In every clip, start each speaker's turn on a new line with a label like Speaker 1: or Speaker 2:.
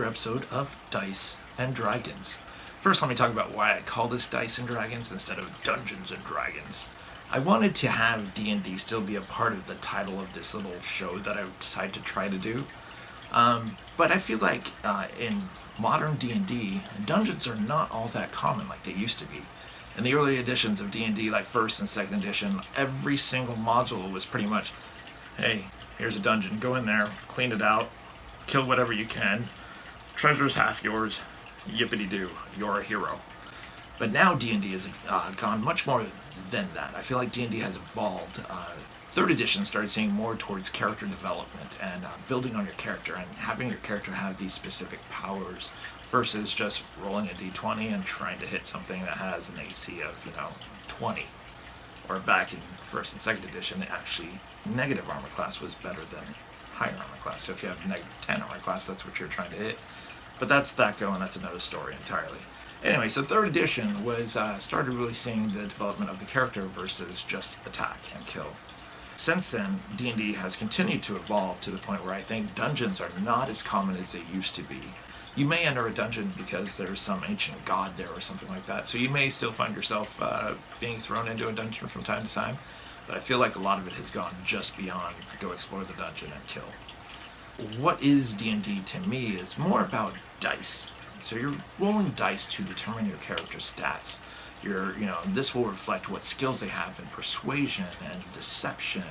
Speaker 1: episode of Dice and Dragons. First, let me talk about why I call this Dice and Dragons instead of Dungeons and Dragons. I wanted to have D&D still be a part of the title of this little show that I decided to try to do. But I feel like in modern D&D, dungeons are not all that common like they used to be. In the early editions of D&D, like 1st and 2nd edition, every single module was pretty much, hey, here's a dungeon, go in there, clean it out, kill whatever you can, treasure's half yours, yippity-doo, you're a hero. But now D&D has gone much more than that. I feel like D&D has evolved. 3rd edition started seeing more towards character development and building on your character and having your character have these specific powers versus just rolling a d20 and trying to hit something that has an AC of, 20. Or back in 1st and 2nd edition, actually negative armor class was better than higher armor class. So if you have negative 10 armor class, that's what you're trying to hit. But that's that going, that's another story entirely. Anyway, so 3rd edition was started really seeing the development of the character versus just attack and kill. Since then, D&D has continued to evolve to the point where I think dungeons are not as common as they used to be. You may enter a dungeon because there's some ancient god there or something like that, so you may still find yourself being thrown into a dungeon from time to time, but I feel like a lot of it has gone just beyond go explore the dungeon and kill. What is D&D to me is more about dice. So you're rolling dice to determine your character's stats. This will reflect what skills they have in persuasion and deception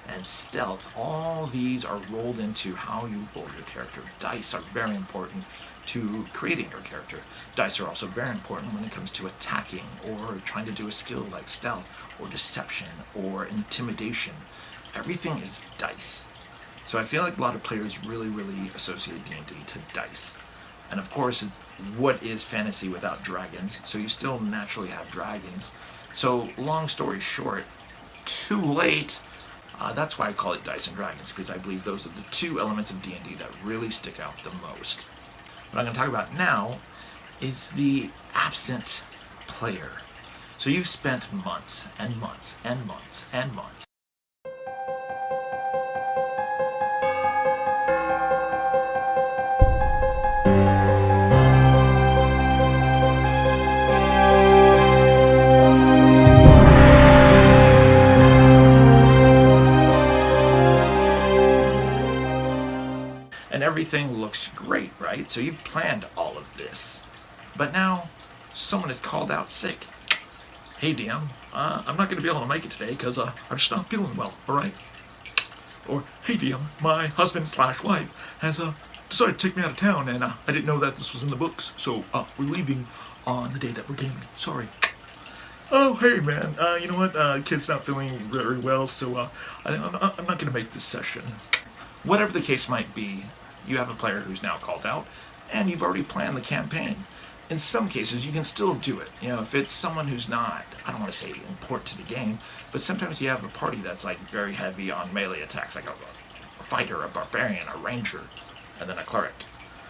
Speaker 1: and stealth. All these are rolled into how you roll your character. Dice are very important to creating your character. Dice are also very important when it comes to attacking or trying to do a skill like stealth or deception or intimidation. Everything is dice. So I feel like a lot of players really associate D&D to dice. And of course, what is fantasy without dragons? So you still naturally have dragons. So long story short, too late. That's why I call it Dice and Dragons, because I believe those are the two elements of D&D that really stick out the most. What I'm going to talk about now is the absent player. So you've spent months and months and months and months and everything looks great, right? So you've planned all of this. But now, someone is called out sick. Hey DM, I'm not going to be able to make it today because I'm just not feeling well, alright? Or, hey DM, my husband/wife has decided to take me out of town and I didn't know that this was in the books, so we're leaving on the day that we're gaming. Sorry. Oh, hey man, you know what? Kid's not feeling very well, so I'm not going to make this session. Whatever the case might be, you have a player who's now called out, and you've already planned the campaign. In some cases, you can still do it. If it's someone who's not, I don't want to say important to the game, but sometimes you have a party that's like very heavy on melee attacks, like a fighter, a barbarian, a ranger, and then a cleric.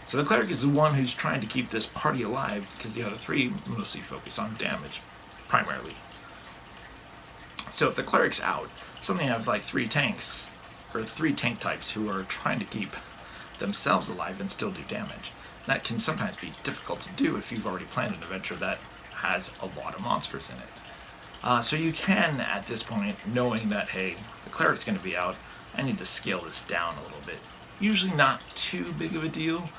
Speaker 1: So the cleric is the one who's trying to keep this party alive, because the other three mostly focus on damage, primarily. So if the cleric's out, suddenly you have like 3 tanks, or 3 tank types who are trying to keep themselves alive and still do damage. That can sometimes be difficult to do if you've already planned an adventure that has a lot of monsters in it. So you can, at this point, knowing that, hey, the cleric's going to be out, I need to scale this down a little bit. Usually not too big of a deal,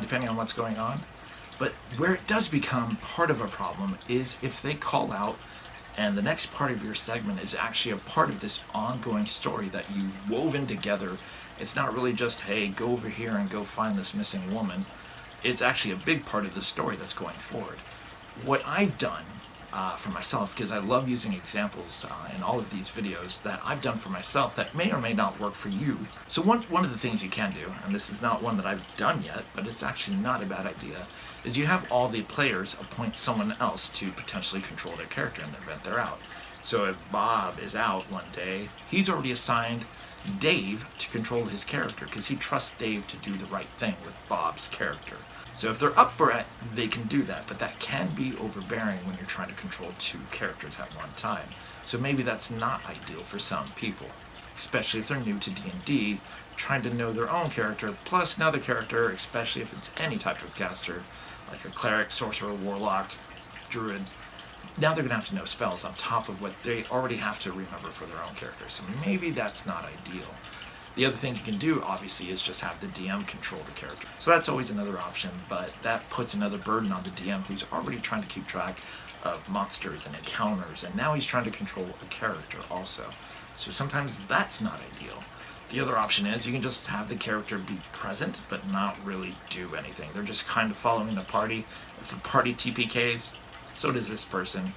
Speaker 1: depending on what's going on. But where it does become part of a problem is if they call out and the next part of your segment is actually a part of this ongoing story that you've woven together. It's not really just, hey, go over here and go find this missing woman. It's actually a big part of the story that's going forward. What I've done for myself, because I love using examples in all of these videos that I've done for myself that may or may not work for you. So one of the things you can do, and this is not one that I've done yet, but it's actually not a bad idea, is you have all the players appoint someone else to potentially control their character in the event they're out. So if Bob is out one day, he's already assigned Dave to control his character because he trusts Dave to do the right thing with Bob's character. So if they're up for it, they can do that, but that can be overbearing when you're trying to control 2 characters at one time. So maybe that's not ideal for some people. especially if they're new to D&D, trying to know their own character, plus another character, especially if it's any type of caster, like a cleric, sorcerer, warlock, druid. Now they're going to have to know spells on top of what they already have to remember for their own character, so maybe that's not ideal. The other thing you can do, obviously, is just have the DM control the character. So that's always another option, but that puts another burden on the DM who's already trying to keep track of monsters and encounters, and now he's trying to control a character also. So sometimes that's not ideal. The other option is you can just have the character be present, but not really do anything. They're just kind of following the party. If the party TPKs, so does this person,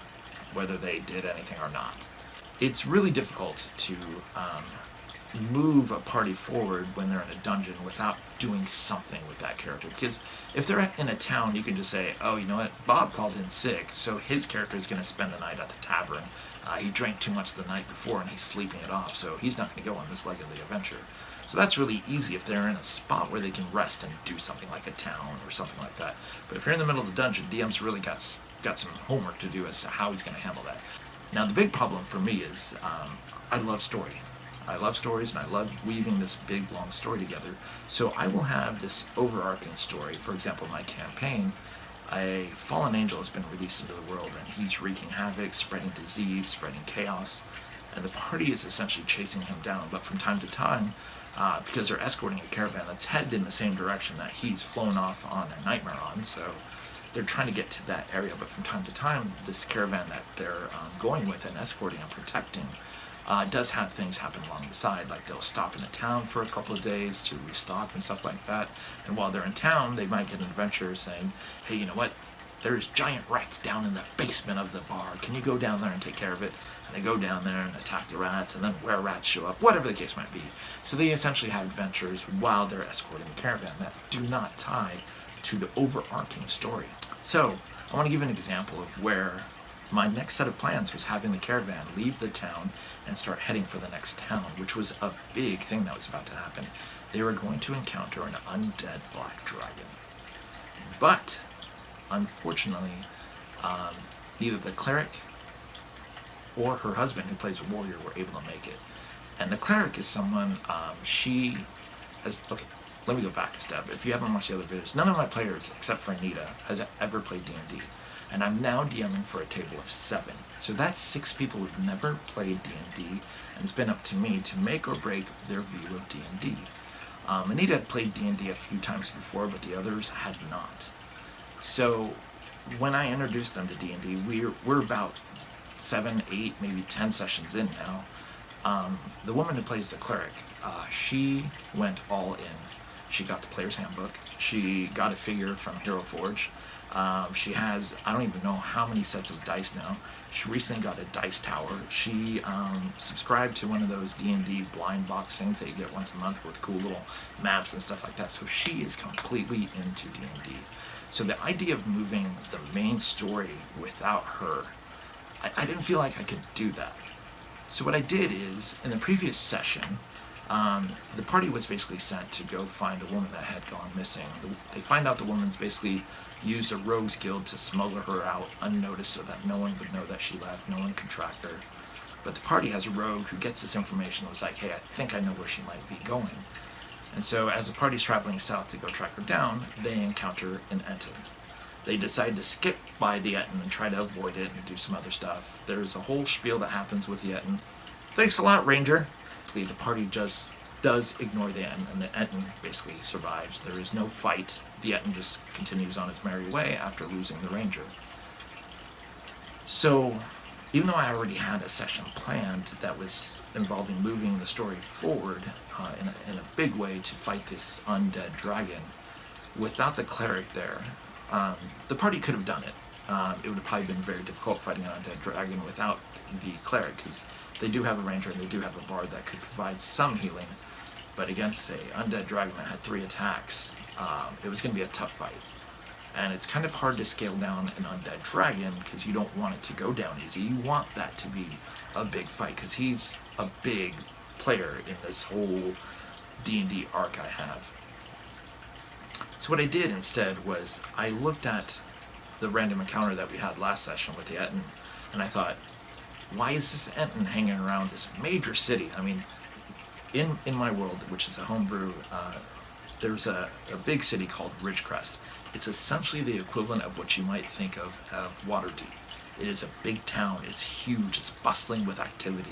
Speaker 1: whether they did anything or not. It's really difficult to move a party forward when they're in a dungeon without doing something with that character. Because if they're in a town, you can just say, oh, you know what, Bob called in sick, so his character is going to spend the night at the tavern. He drank too much the night before and he's sleeping it off, so he's not going to go on this leg of the adventure. So that's really easy if they're in a spot where they can rest and do something like a town or something like that. But if you're in the middle of the dungeon, DM's really got some homework to do as to how he's going to handle that. Now the big problem for me is I love story. I love stories and I love weaving this big long story together. So I will have this overarching story. For example, my campaign, a fallen angel has been released into the world and he's wreaking havoc, spreading disease, spreading chaos, and the party is essentially chasing him down. But from time to time, because they're escorting a caravan that's headed in the same direction that he's flown off on a nightmare on, so they're trying to get to that area. But from time to time, this caravan that they're going with and escorting and protecting does have things happen along the side, like they'll stop in a town for a couple of days to restock and stuff like that. And while they're in town, they might get an adventurer saying, hey, you know what, there's giant rats down in the basement of the bar, can you go down there and take care of it? And they go down there and attack the rats, and then where rats show up, whatever the case might be. So they essentially have adventures while they're escorting the caravan that do not tie to the overarching story. So I want to give an example of where my next set of plans was having the caravan leave the town and start heading for the next town, which was a big thing that was about to happen. They were going to encounter an undead black dragon. But, unfortunately, neither the cleric or her husband, who plays a warrior, were able to make it. And the cleric is someone, she has, okay, let me go back a step. If you haven't watched the other videos, none of my players, except for Anita, has ever played D&D. And I'm now DMing for a table of 7. So that's 6 people who've never played D&D, and it's been up to me to make or break their view of D&D. Anita had played D&D a few times before, but the others had not. So when I introduced them to D&D, we're about 7, 8, maybe 10 sessions in now. The woman who plays the cleric, she went all in. She got the player's handbook. She got a figure from Hero Forge. She has, I don't even know how many sets of dice now. She recently got a dice tower. She subscribed to one of those D&D blind box things that you get once a month with cool little maps and stuff like that. So she is completely into D&D. So the idea of moving the main story without her, I didn't feel like I could do that. So what I did is, in the previous session, the party was basically sent to go find a woman that had gone missing. They find out the woman's basically used a rogues guild to smuggle her out unnoticed so that no one would know that she left, no one could track her. But the party has a rogue who gets this information and was like, hey, I think I know where she might be going. And so as the party's traveling south to go track her down, they encounter an Ettin. They decide to skip by the Ettin and try to avoid it and do some other stuff. There's a whole spiel that happens with the Ettin. Thanks a lot, Ranger. The party just does ignore the Ettin, and the Ettin basically survives. There is no fight. The Ettin just continues on its merry way after losing the Ranger. So, even though I already had a session planned that was involving moving the story forward in a big way to fight this undead dragon, without the cleric there, the party could have done it. It would have probably been very difficult fighting an undead dragon without the cleric, because they do have a ranger and they do have a bard that could provide some healing. But against a undead dragon that had 3 attacks, it was going to be a tough fight. And it's kind of hard to scale down an undead dragon because you don't want it to go down easy. You want that to be a big fight because he's a big player in this whole D&D arc I have. So what I did instead was I looked at the random encounter that we had last session with the Ettin, and I thought, why is this Ettin hanging around this major city? I mean, in my world, which is a homebrew, there's a big city called Ridgecrest. It's essentially the equivalent of what you might think of Waterdeep. It is a big town. It's huge. It's bustling with activity.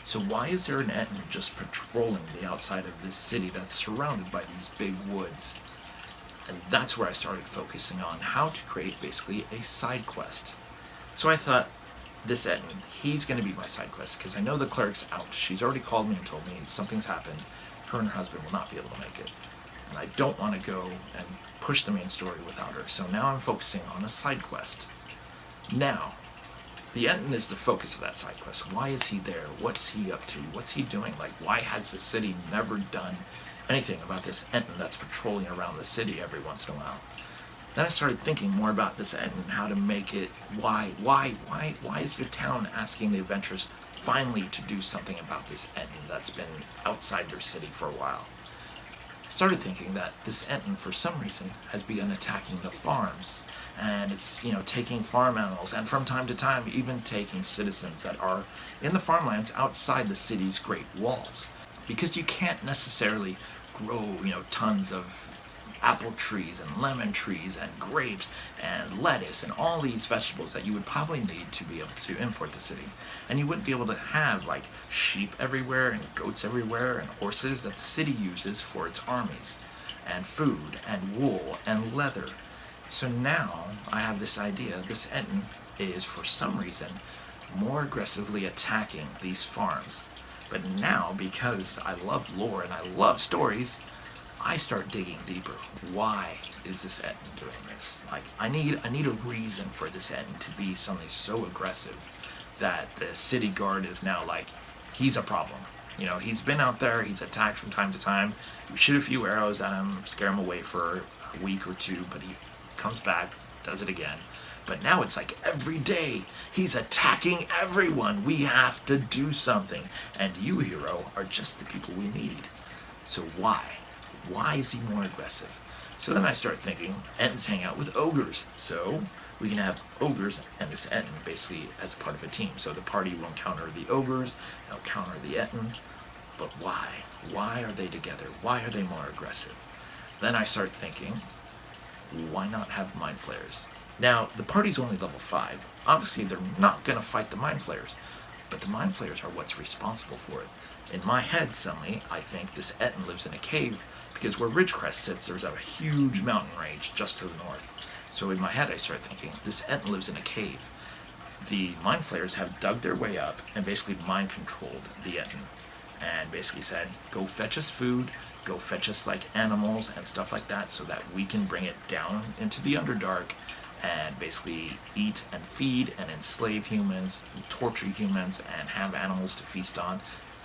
Speaker 1: So why is there an Ettin just patrolling the outside of this city that's surrounded by these big woods? And that's where I started focusing on how to create basically a side quest. So I thought, this Ettin, he's going to be my side quest, because I know the cleric's out. She's already called me and told me something's happened. Her and her husband will not be able to make it. And I don't want to go and push the main story without her. So now I'm focusing on a side quest. Now, the Ettin is the focus of that side quest. Why is he there? What's he up to? What's he doing? Like, why has the city never done anything about this Ettin that's patrolling around the city every once in a while? Then I started thinking more about this Ettin, how to make it, why is the town asking the adventurers finally to do something about this Ettin that's been outside their city for a while? I started thinking that this Ettin, for some reason, has begun attacking the farms, and it's, taking farm animals, and from time to time, even taking citizens that are in the farmlands outside the city's great walls. Because you can't necessarily grow, tons of apple trees and lemon trees and grapes and lettuce and all these vegetables that you would probably need to be able to import the city. And you wouldn't be able to have like sheep everywhere and goats everywhere and horses that the city uses for its armies, and food and wool and leather. So now I have this idea. This Ettin is, for some reason, more aggressively attacking these farms. But now, because I love lore and I love stories, I start digging deeper. Why is this Ettin doing this? Like, I need a reason for this Ettin to be something so aggressive that the city guard is now like, he's a problem. He's been out there, he's attacked from time to time. We shoot a few arrows at him, scare him away for a week or two, but he comes back, does it again. But now it's like every day, he's attacking everyone. We have to do something. And you, hero, are just the people we need. So why? Why is he more aggressive? So then I start thinking, Ettins hang out with ogres. So we can have ogres and this Ettin basically as part of a team. So the party will encounter the ogres, they'll counter the Ettin. But why? Why are they together? Why are they more aggressive? Then I start thinking, why not have mind flayers? Now, the party's only level 5. Obviously, they're not going to fight the mind flayers, but the mind flayers are what's responsible for it. In my head, suddenly, I think this Ettin lives in a cave, because where Ridgecrest sits, there's a huge mountain range just to the north. So in my head, I start thinking, this Ettin lives in a cave. The mind flayers have dug their way up and basically mind controlled the Ettin, and basically said, go fetch us food, go fetch us like animals and stuff like that, so that we can bring it down into the Underdark and basically eat and feed and enslave humans, torture humans, and have animals to feast on,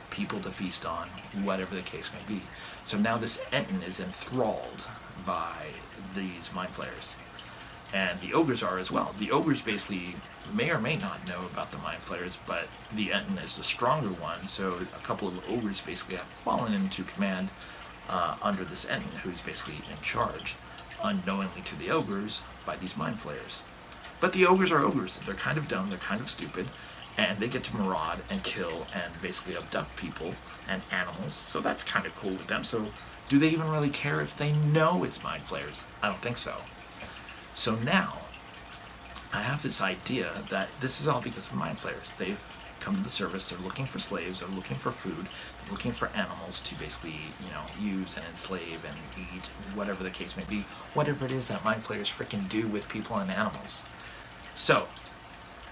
Speaker 1: people to feast on, whatever the case may be. So now this Ettin is enthralled by these mind flayers. And the ogres are as well. The ogres basically may or may not know about the mind flayers, but the Ettin is the stronger one, so a couple of ogres basically have fallen into command under this Ettin, who's basically in charge, unknowingly to the ogres, by these mind flayers. But the ogres are ogres. They're kind of dumb, they're kind of stupid, and they get to maraud and kill and basically abduct people and animals, so that's kind of cool with them. So do they even really care if they know it's mind flayers? I don't think so. So now, I have this idea that this is all because of mind flayers. They've come to the surface, they're looking for slaves, they're looking for food, they're looking for animals to basically, use and enslave and eat, whatever the case may be, whatever it is that mind flayers freaking do with people and animals. So,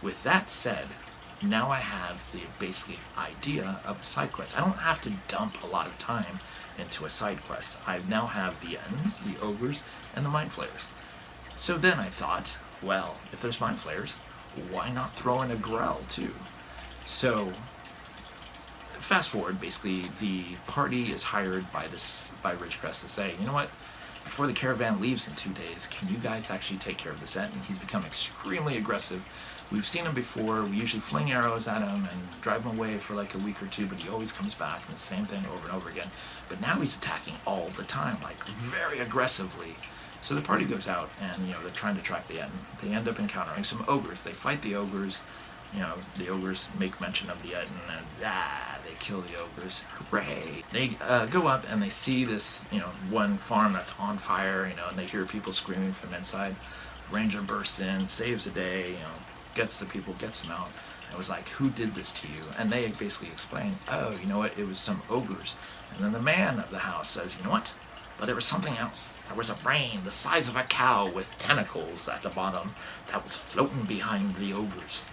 Speaker 1: with that said, now I have the basically idea of a side quest. I don't have to dump a lot of time into a side quest. I now have the Ettins, the ogres, and the mind flayers. So then I thought, well, if there's mind flayers, why not throw in a Grell too? So, fast forward, basically, the party is hired by Ridgecrest to say, you know what, before the caravan leaves in 2 days, can you guys actually take care of this Ettin? He's become extremely aggressive. We've seen him before. We usually fling arrows at him and drive him away for like a week or two, but he always comes back, and the same thing over and over again. But now he's attacking all the time, like very aggressively. So the party goes out and, they're trying to track the Ettin. They end up encountering some ogres. They fight the ogres. the ogres make mention of the Ettin, and they kill the ogres. Hooray! They go up and they see this, one farm that's on fire, and they hear people screaming from inside. Ranger bursts in, saves the day, gets the people, gets them out. And was like, who did this to you? And they basically explain, oh, you know what, it was some ogres. And then the man of the house says, you know what? But there was something else. There was a brain the size of a cow with tentacles at the bottom that was floating behind the ogres.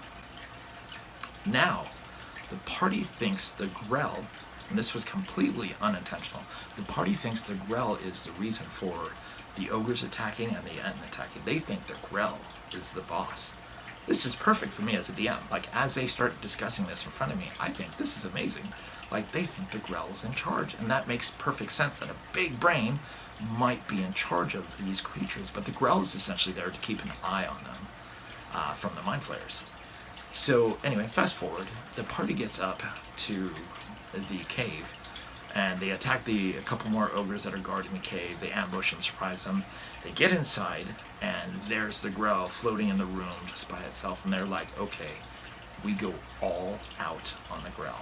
Speaker 1: Now, the party thinks the Grell, and this was completely unintentional, the party thinks the Grell is the reason for the ogres attacking and the Ettin attacking. They think the Grell is the boss. This is perfect for me as a DM. Like, as they start discussing this in front of me, I think this is amazing. Like, they think the Grell is in charge, and that makes perfect sense that a big brain might be in charge of these creatures, but the Grell is essentially there to keep an eye on them from the Mind Flayers. So, anyway, fast forward, the party gets up to the cave, and they attack a couple more ogres that are guarding the cave. They ambush and surprise them. They get inside, and there's the Grell floating in the room just by itself, and they're like, okay, we go all out on the Grell.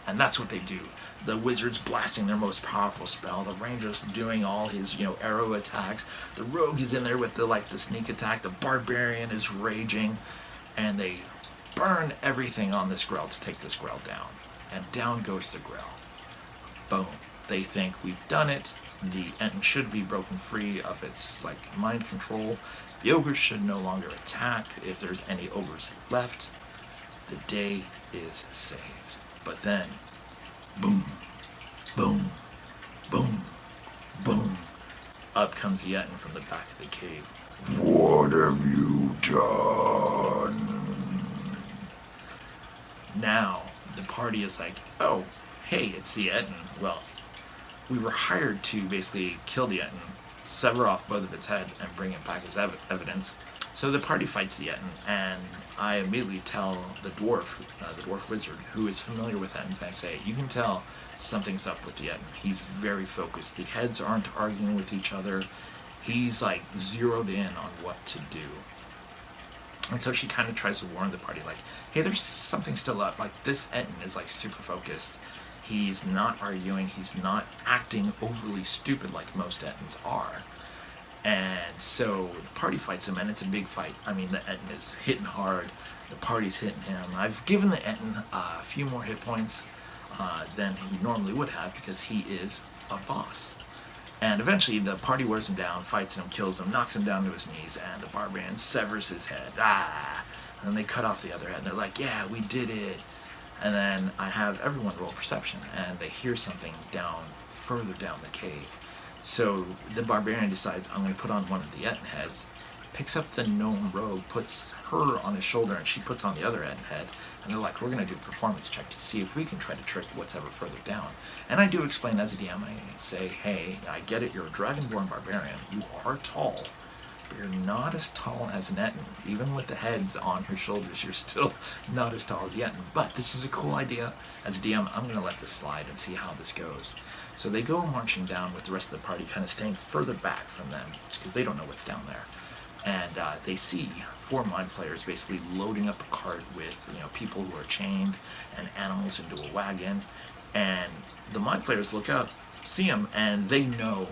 Speaker 1: And that's what they do. The wizard's blasting their most powerful spell. The ranger's doing all his, arrow attacks. The rogue is in there with the sneak attack. The barbarian is raging, and they burn everything on this Grell to take this Grell down. And down goes the Grell. Boom. They think we've done it. The Ettin should be broken free of its mind control. The ogres should no longer attack if there's any ogres left. The day is saved. But then, boom, boom, boom, boom. Up comes the Ettin from the back of the cave. What have you done? Now, the party is like, oh, hey, it's the Ettin. Well, we were hired to basically kill the Ettin, sever off both of its head, and bring it back as evidence. So the party fights the Ettin, and I immediately tell the dwarf wizard, who is familiar with Ettins, I say, you can tell something's up with the Ettin. He's very focused. The heads aren't arguing with each other. He's zeroed in on what to do. And so she kind of tries to warn the party, hey, there's something still up. This Ettin is super focused. He's not arguing. He's not acting overly stupid like most Ettins are. And so the party fights him, and it's a big fight. I mean, the Ettin is hitting hard. The party's hitting him. I've given the Ettin a few more hit points than he normally would have because he is a boss. And eventually the party wears him down, fights him, kills him, knocks him down to his knees, and the barbarian severs his head. And then they cut off the other head, and they're like, yeah, we did it. And then I have everyone roll perception, and they hear something further down the cave. So the barbarian decides, I'm going to put on one of the Ettin heads, picks up the gnome rogue, puts her on his shoulder, and she puts on the other Ettin head. And they're like, we're going to do a performance check to see if we can try to trick what's ever further down. And I do explain as a DM, I say, hey, I get it, you're a dragonborn barbarian. You are tall, but you're not as tall as an Ettin. Even with the heads on your shoulders, you're still not as tall as the Ettin. But this is a cool idea. As a DM, I'm going to let this slide and see how this goes. So they go marching down with the rest of the party, kind of staying further back from them, because they don't know what's down there. And they see 4 Mind Flayers basically loading up a cart with people who are chained and animals into a wagon. And the Mind Flayers look up, see them, and they know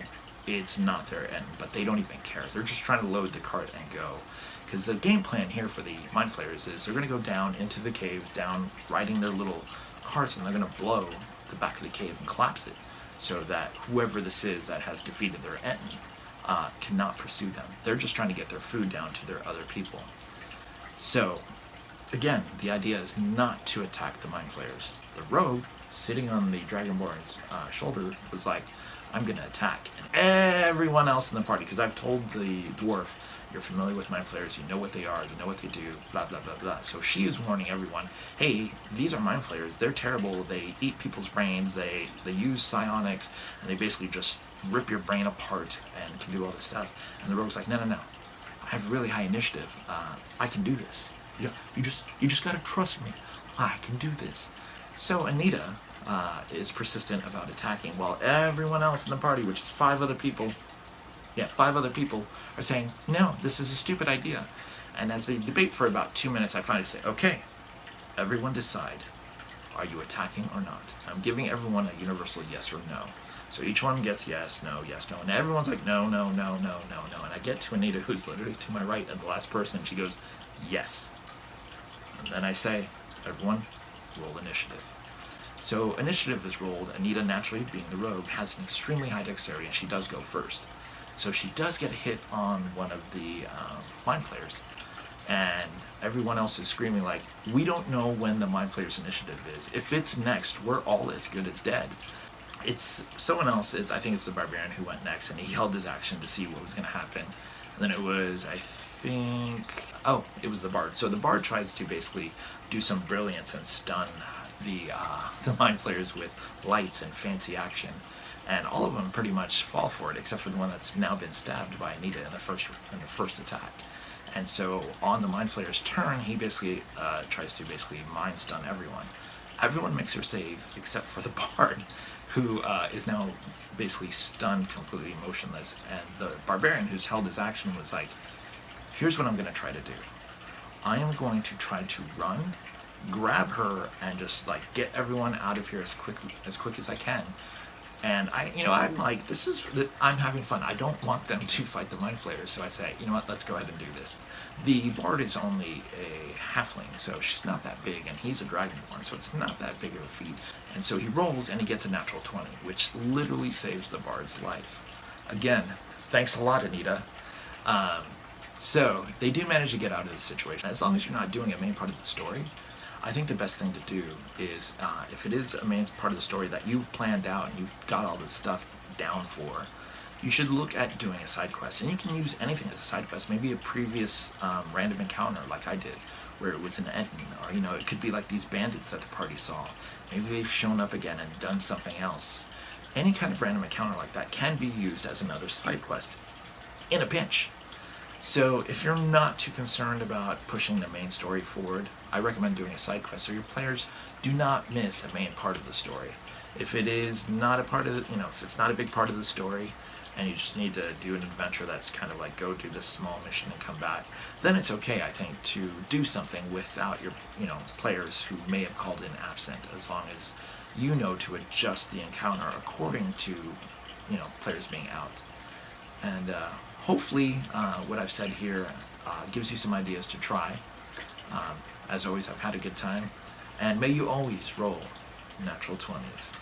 Speaker 1: it's not their Ettin, but they don't even care. They're just trying to load the cart and go. Because the game plan here for the Mind Flayers is they're going to go down into the cave, down riding their little carts, and they're going to blow the back of the cave and collapse it, so that whoever this is that has defeated their Ettin cannot pursue them. They're just trying to get their food down to their other people. So, again, the idea is not to attack the Mind Flayers. The rogue, sitting on the Dragonborn's shoulder, was like, I'm going to attack. And everyone else in the party, because I've told the dwarf, you're familiar with Mind Flayers, you know what they are, you know what they do, blah, blah, blah, blah. So she is warning everyone, hey, these are Mind Flayers, they're terrible, they eat people's brains, they use psionics, and they basically just rip your brain apart and can do all this stuff. And the rogue's like, no, I have really high initiative, I can do this. You just gotta trust me, I can do this. So Anita is persistent about attacking, while everyone else in the party, which is 5 other people, are saying, no, this is a stupid idea. And as they debate for about 2 minutes, I finally say, okay, Everyone decide, are you attacking or not? I'm giving everyone a universal yes or no. So each one gets yes, no, and everyone's like no, no, no, no, no, no. And I get to Anita, who's literally to my right, and the last person, and she goes, yes. And then I say, everyone, roll initiative. So initiative is rolled. Anita, naturally being the rogue, has an extremely high dexterity, and she does go first. So she does get hit on one of the mind flayers, and everyone else is screaming like, we don't know when the mind flayer's initiative is. If it's next, we're all as good as dead. It's someone else, I think it's the barbarian who went next, and he held his action to see what was going to happen. And then it was, it was the bard. So the bard tries to basically do some brilliance and stun the mind flayers with lights and fancy action. And all of them pretty much fall for it, except for the one that's now been stabbed by Anita in the first attack. And so on the mind flayer's turn, he basically tries to mind stun everyone. Everyone makes their save except for the bard, who is now basically stunned, completely motionless. And the barbarian, who's held his action, was like, here's what I'm going to try to do. I am going to try to run, grab her, and just like get everyone out of here as quick as I can. And I'm like, I'm having fun. I don't want them to fight the mind flayers, so I say, you know what, let's go ahead and do this. The bard is only a halfling, so she's not that big, and he's a dragonborn, so it's not that big of a feat. And so he rolls, and he gets a natural 20, which literally saves the bard's life. Again, thanks a lot, Anita. So they do manage to get out of this situation. As long as you're not doing a main part of the story, I think the best thing to do is, if it is a main part of the story that you've planned out and you've got all this stuff down for, you should look at doing a side quest. And you can use anything as a side quest. Maybe a previous random encounter like I did, where it was an Eton, or it could be like these bandits that the party saw. Maybe they've shown up again and done something else. Any kind of random encounter like that can be used as another side quest in a pinch. So if you're not too concerned about pushing the main story forward, I recommend doing a side quest so your players do not miss a main part of the story. If it is not a part of if it's not a big part of the story, and you just need to do an adventure that's kind of like go do this small mission and come back, then it's okay, I think, to do something without your players who may have called in absent, as long as you know to adjust the encounter according to players being out. And hopefully what I've said here gives you some ideas to try. As always, I've had a good time, and may you always roll natural 20s.